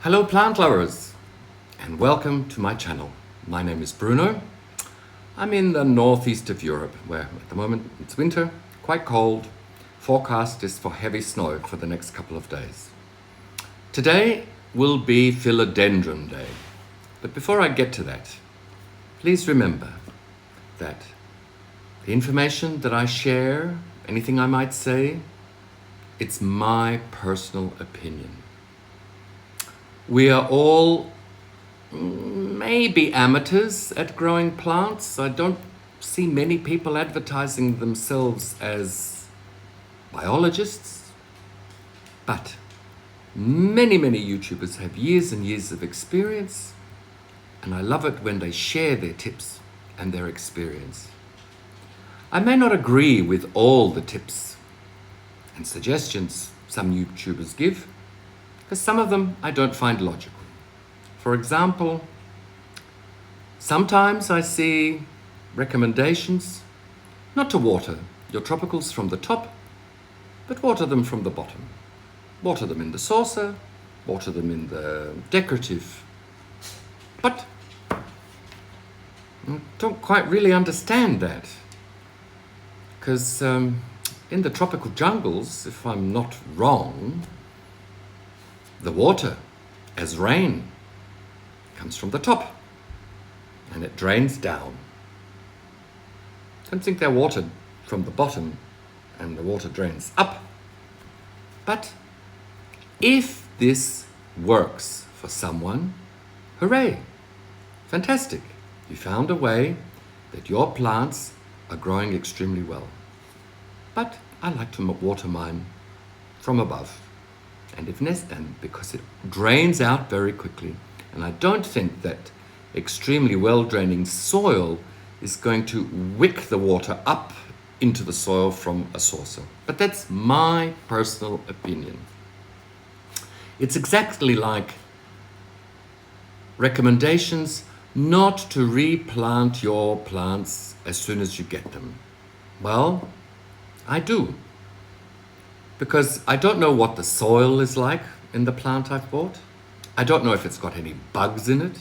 Hello plant lovers and welcome to my channel. My name is Bruno. I'm in the northeast of Europe where at the moment it's winter, quite cold. Forecast is for heavy snow for the next couple of days. Today will be Philodendron Day. But before I get to that, please remember that the information that I share, anything I might say, it's my personal opinion. We are all maybe amateurs at growing plants. I don't see many people advertising themselves as biologists, but many YouTubers have years and years of experience, and I love it when they share their tips and their experience. I may not agree with all the tips and suggestions some YouTubers give, because some of them I don't find logical. For example, sometimes I see recommendations not to water your tropicals from the top, but water them from the bottom. Water them in the saucer, water them in the decorative. But I don't quite really understand that, because in the tropical jungles, if I'm not wrong, the water, as rain, comes from the top and it drains down. I don't think they're watered from the bottom and the water drains up. But if this works for someone, hooray, fantastic. You found a way that your plants are growing extremely well. But I like to water mine from above. And if necessary, because it drains out very quickly. And I don't think that extremely well-draining soil is going to wick the water up into the soil from a saucer. But that's my personal opinion. It's exactly like recommendations not to replant your plants as soon as you get them. Well, I do. Because I don't know what the soil is like in the plant I've bought. I don't know if it's got any bugs in it.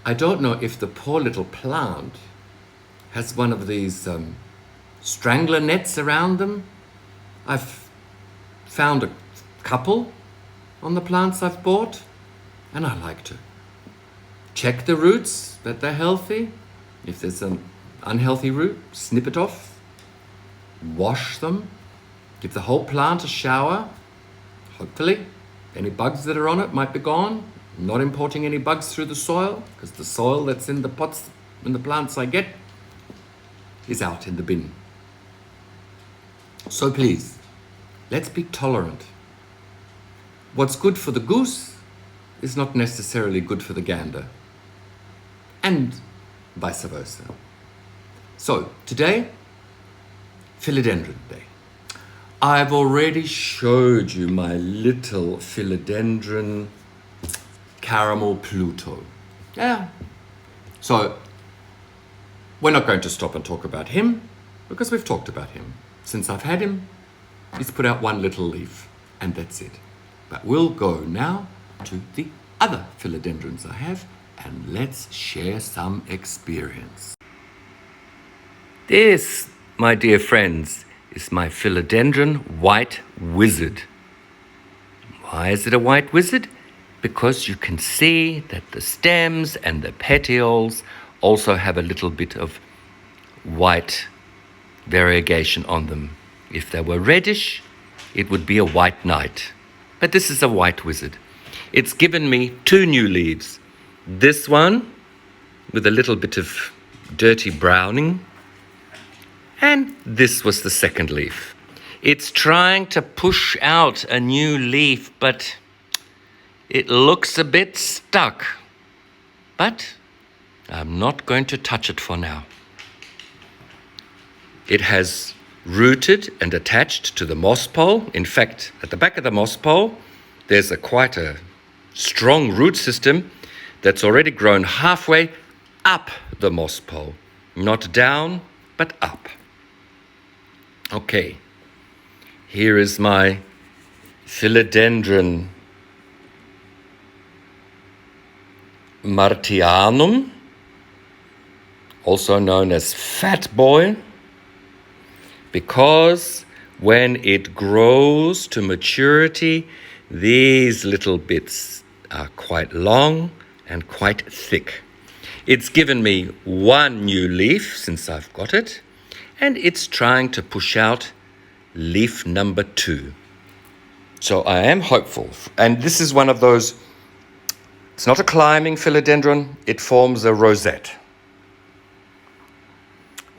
I don't know if the poor little plant has one of these strangler nets around them. I've found a couple on the plants I've bought, and I like to check the roots, that they're healthy. If there's an unhealthy root, snip it off, wash them. Give the whole plant a shower. Hopefully, any bugs that are on it might be gone. I'm not importing any bugs through the soil, because the soil that's in the pots and the plants I get is out in the bin. So please, let's be tolerant. What's good for the goose is not necessarily good for the gander, and vice versa. So today, Philodendron Day. I've already showed you my little philodendron caramel Pluto. Yeah. So we're not going to stop and talk about him, because we've talked about him. Since I've had him, he's put out one little leaf, and that's it. But we'll go now to the other philodendrons I have, and let's share some experience. This, my dear friends, is my philodendron white wizard. Why is it a white wizard? Because you can see that the stems and the petioles also have a little bit of white variegation on them. If they were reddish, it would be a white knight. But this is a white wizard. It's given me 2 new leaves. This one with a little bit of dirty browning, and this was the second leaf. It's trying to push out a new leaf, but it looks a bit stuck. But I'm not going to touch it for now. It has rooted and attached to the moss pole. In fact, at the back of the moss pole, there's quite a strong root system that's already grown halfway up the moss pole. Not down, but up. Okay, here is my philodendron Martianum, also known as fat boy, because when it grows to maturity, these little bits are quite long and quite thick. It's given me one new leaf since I've got it, and it's trying to push out leaf number 2. So I am hopeful. And this is one of those, it's not a climbing philodendron, it forms a rosette.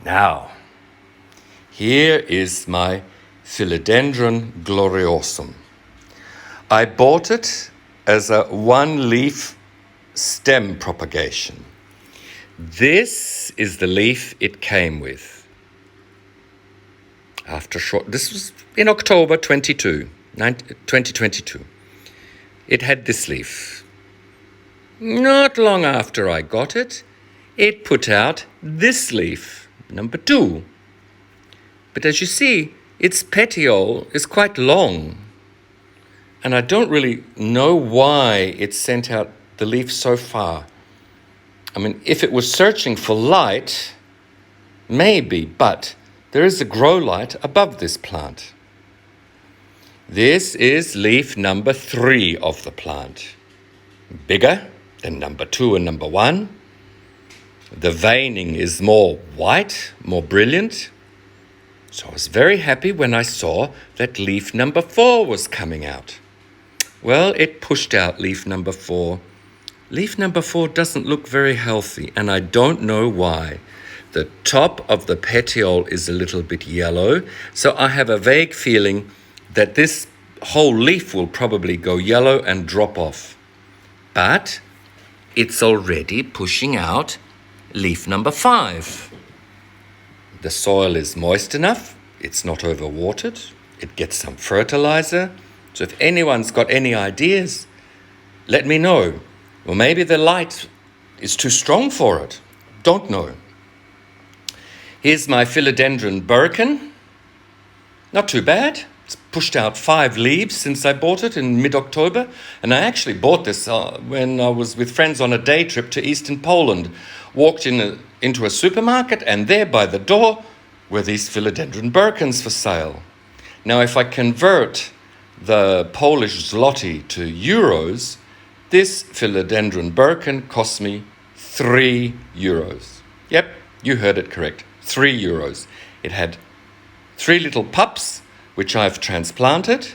Now, here is my Philodendron gloriosum. I bought it as a one-leaf stem propagation. This is the leaf it came with. This was in October 2022. It had this leaf. Not long after I got it, it put out this leaf, number 2. But as you see, its petiole is quite long. And I don't really know why it sent out the leaf so far. I mean, if it was searching for light, maybe, but there is a grow light above this plant. This is leaf number 3 of the plant. Bigger than number 2 and number 1. The veining is more white, more brilliant. So I was very happy when I saw that leaf number 4 was coming out. Well, it pushed out leaf number 4. Leaf number 4 doesn't look very healthy, and I don't know why. The top of the petiole is a little bit yellow, so I have a vague feeling that this whole leaf will probably go yellow and drop off. But it's already pushing out leaf number 5. The soil is moist enough, it's not overwatered, it gets some fertilizer. So if anyone's got any ideas, let me know. Or maybe the light is too strong for it. Don't know. Here's my Philodendron Birkin. Not too bad. It's pushed out 5 leaves since I bought it in mid-October. And I actually bought this when I was with friends on a day trip to eastern Poland. Walked into a supermarket, and there by the door were these Philodendron Birkins for sale. Now, if I convert the Polish zloty to euros, this Philodendron Birkin cost me 3 euros. Yep, you heard it correct, 3 euros. It had 3 little pups, which I've transplanted,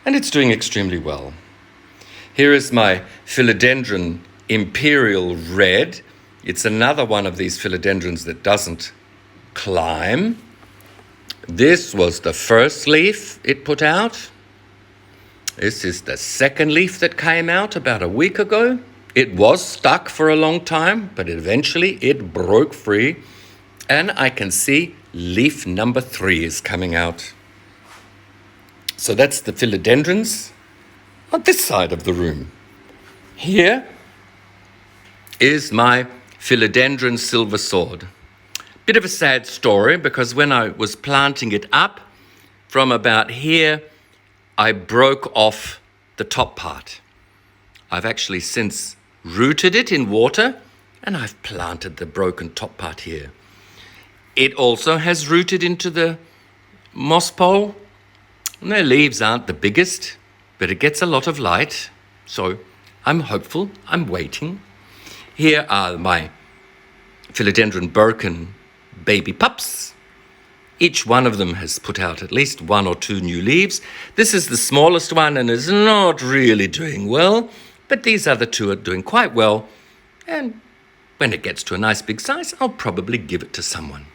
and it's doing extremely well. Here is my Philodendron Imperial Red. It's another one of these philodendrons that doesn't climb. This was the first leaf it put out. This is the second leaf that came out about a week ago. It was stuck for a long time, but eventually it broke free. And I can see leaf number 3 is coming out. So that's the philodendrons on this side of the room. Here is my Philodendron Silver Sword. Bit of a sad story, because when I was planting it up, from about here, I broke off the top part. I've actually since rooted it in water, and I've planted the broken top part here. It also has rooted into the moss pole. And their leaves aren't the biggest, but it gets a lot of light. So I'm hopeful, I'm waiting. Here are my Philodendron Birkin baby pups. Each one of them has put out at least 1 or 2 new leaves. This is the smallest one and is not really doing well, but these other 2 are doing quite well. And when it gets to a nice big size, I'll probably give it to someone.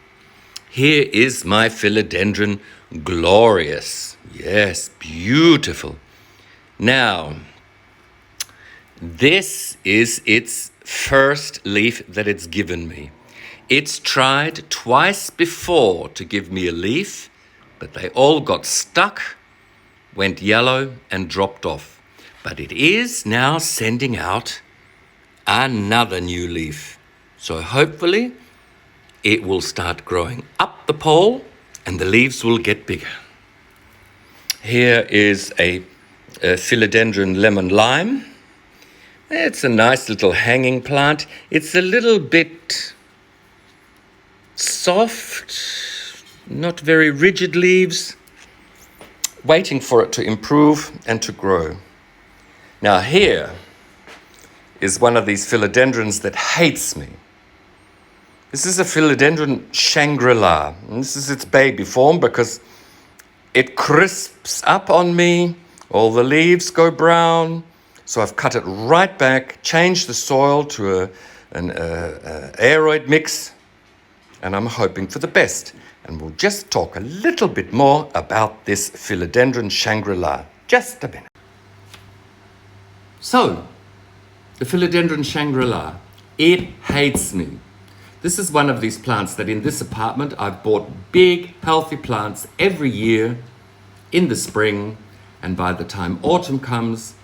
Here is my Philodendron Glorious. Yes, beautiful. Now, this is its first leaf that it's given me. It's tried twice before to give me a leaf, but they all got stuck, went yellow and dropped off. But it is now sending out another new leaf. So hopefully it will start growing up the pole and the leaves will get bigger. Here is a Philodendron Lemon Lime. It's a nice little hanging plant. It's a little bit soft, not very rigid leaves, waiting for it to improve and to grow. Now here is one of these philodendrons that hates me. This is a philodendron Shangri-La, and this is its baby form because it crisps up on me, all the leaves go brown, so I've cut it right back, changed the soil to an aeroid mix, and I'm hoping for the best. And we'll just talk a little bit more about this Philodendron Shangri-La. Just a minute. So, the Philodendron Shangri-La, it hates me. This is one of these plants that in this apartment I've bought big, healthy plants every year in the spring, and by the time autumn comes,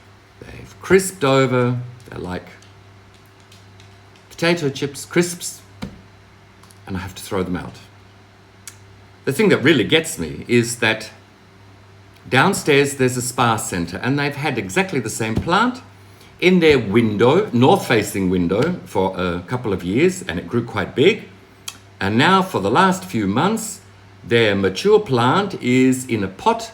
they've crisped over, they're like potato chips, crisps, and I have to throw them out. The thing that really gets me is that downstairs there's a spa center, and they've had exactly the same plant in their window, north-facing window, for a couple of years, and it grew quite big. And now for the last few months, their mature plant is in a pot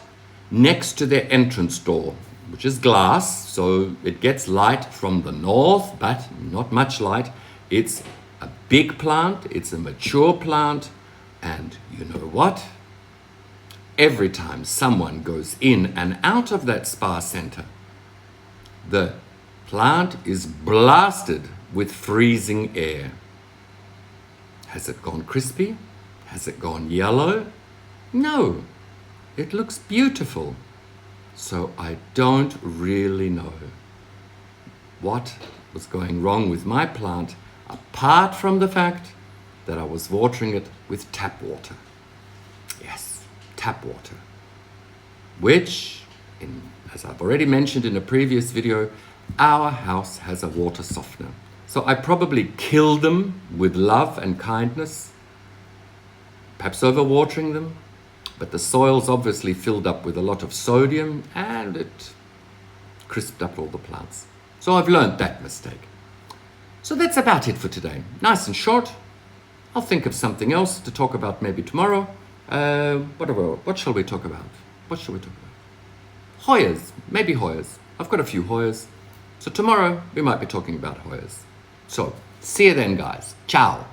next to their entrance door, which is glass, so it gets light from the north, but not much light. It's a big plant, it's a mature plant, and you know what? Every time someone goes in and out of that spa center, the plant is blasted with freezing air. Has it gone crispy? Has it gone yellow? No, it looks beautiful. So I don't really know what was going wrong with my plant, apart from the fact that I was watering it with tap water. Yes, tap water. Which, as I've already mentioned in a previous video, our house has a water softener. So I probably killed them with love and kindness, perhaps overwatering them, but the soil's obviously filled up with a lot of sodium and it crisped up all the plants. So I've learned that mistake. So that's about it for today. Nice and short. I'll think of something else to talk about maybe tomorrow. What shall we talk about? What shall we talk about? Hoyas, maybe Hoyas. I've got a few Hoyas. So tomorrow we might be talking about Hoyas. So see you then, guys. Ciao.